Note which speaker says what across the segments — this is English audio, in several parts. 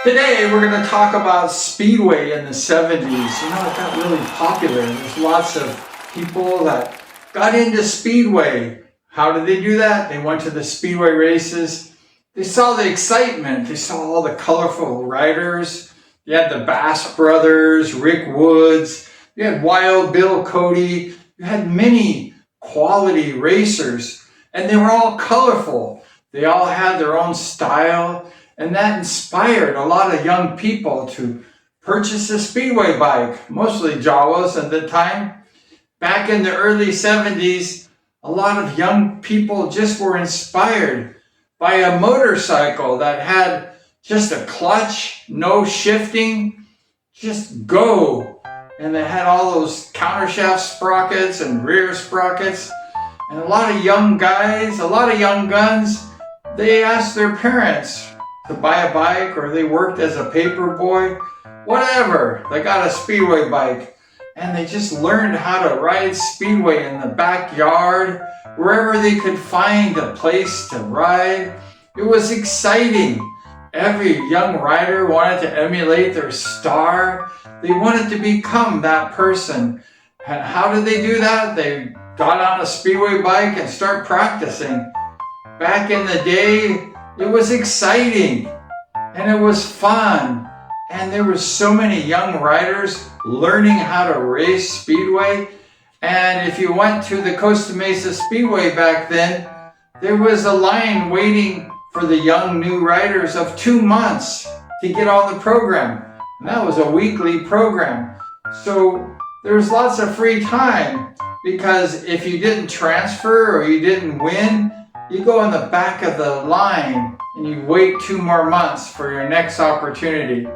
Speaker 1: Today we're going to talk about Speedway in the 70s. You know, it got really popular. There's lots of people that got into Speedway. How did they do that? They went to the Speedway races. They saw the excitement. They saw all the colorful riders. You had the Bass Brothers, Rick Woods. You had Wild Bill Cody. You had many quality racers. And they were all colorful. They all had their own style. And that inspired a lot of young people to purchase a Speedway bike, mostly Jawas at the time. Back in the early 70s, a lot of young people just were inspired by a motorcycle that had just a clutch, no shifting, just go. And they had all those countershaft sprockets and rear sprockets. And a lot of young guys, a lot of young guns, they asked their parents to buy a bike, or they worked as a paper boy, whatever. They got a Speedway bike and they just learned how to ride Speedway in the backyard, wherever they could find a place to ride. It was exciting. Every young rider wanted to emulate their star. They wanted to become that person. And how did they do that? They got on a Speedway bike and start practicing. Back in the day, it was exciting and it was fun, and there were so many young riders learning how to race Speedway. And if you went to the Costa Mesa Speedway back then, there was a line waiting for the young new riders of 2 months to get on the program, and that was a weekly program. So there was lots of free time, because if you didn't transfer or you didn't win, you go in the back of the line and you wait 2 more months for your next opportunity.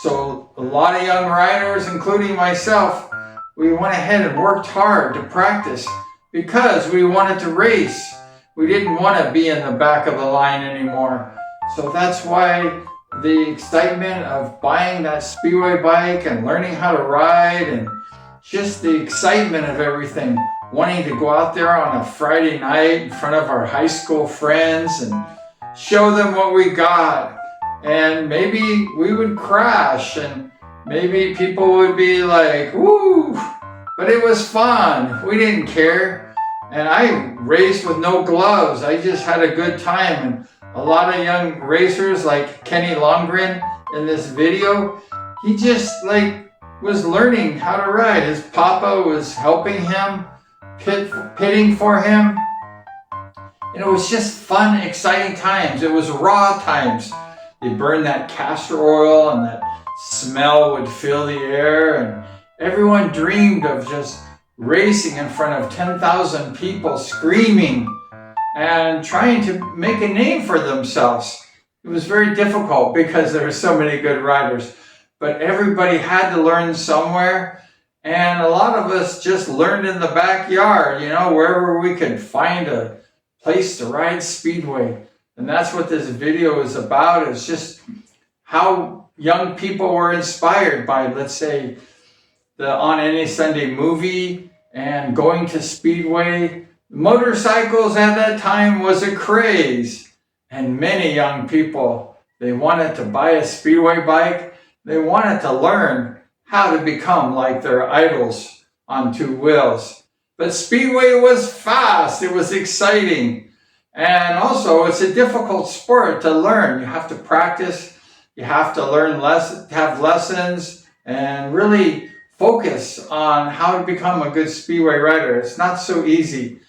Speaker 1: So a lot of young riders, including myself, we went ahead and worked hard to practice because we wanted to race. We didn't want to be in the back of the line anymore. So that's why the excitement of buying that Speedway bike and learning how to ride, and just the excitement of everything, wanting to go out there on a Friday night in front of our high school friends and show them what we got. And maybe we would crash and maybe people would be like, woo, but it was fun. We didn't care. And I raced with no gloves. I just had a good time. And a lot of young racers like Kenny Longren in this video, he just was learning how to ride. His papa was helping him, pitting for him. And it was just fun, exciting times. It was raw times. They burned that castor oil and that smell would fill the air, and everyone dreamed of just racing in front of 10,000 people screaming and trying to make a name for themselves. It was very difficult because there were so many good riders, but everybody had to learn somewhere. And a lot of us just learned in the backyard, wherever we could find a place to ride Speedway. And that's what this video is about. It's just how young people were inspired by, let's say, the On Any Sunday movie and going to Speedway. Motorcycles at that time was a craze. And many young people, they wanted to buy a Speedway bike. They wanted to learn how to become like their idols on 2 wheels. But Speedway was fast, it was exciting. And also, it's a difficult sport to learn. You have to practice, you have to have lessons, and really focus on how to become a good Speedway rider. It's not so easy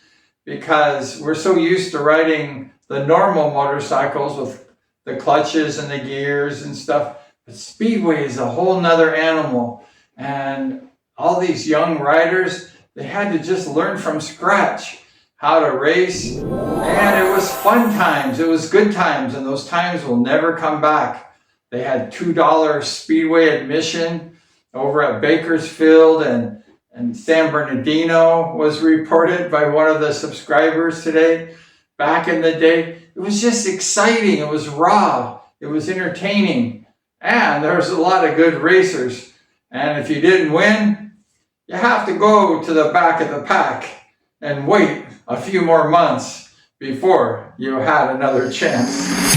Speaker 1: because we're so used to riding the normal motorcycles with the clutches and the gears and stuff. But Speedway is a whole nother animal. And all these young riders, they had to just learn from scratch how to race. And it was fun times. It was good times. And those times will never come back. They had $2 Speedway admission over at Bakersfield, and San Bernardino was reported by one of the subscribers today. Back in the day, it was just exciting. It was raw. It was entertaining. And there was a lot of good racers. And if you didn't win, you have to go to the back of the pack and wait a few more months before you had another chance.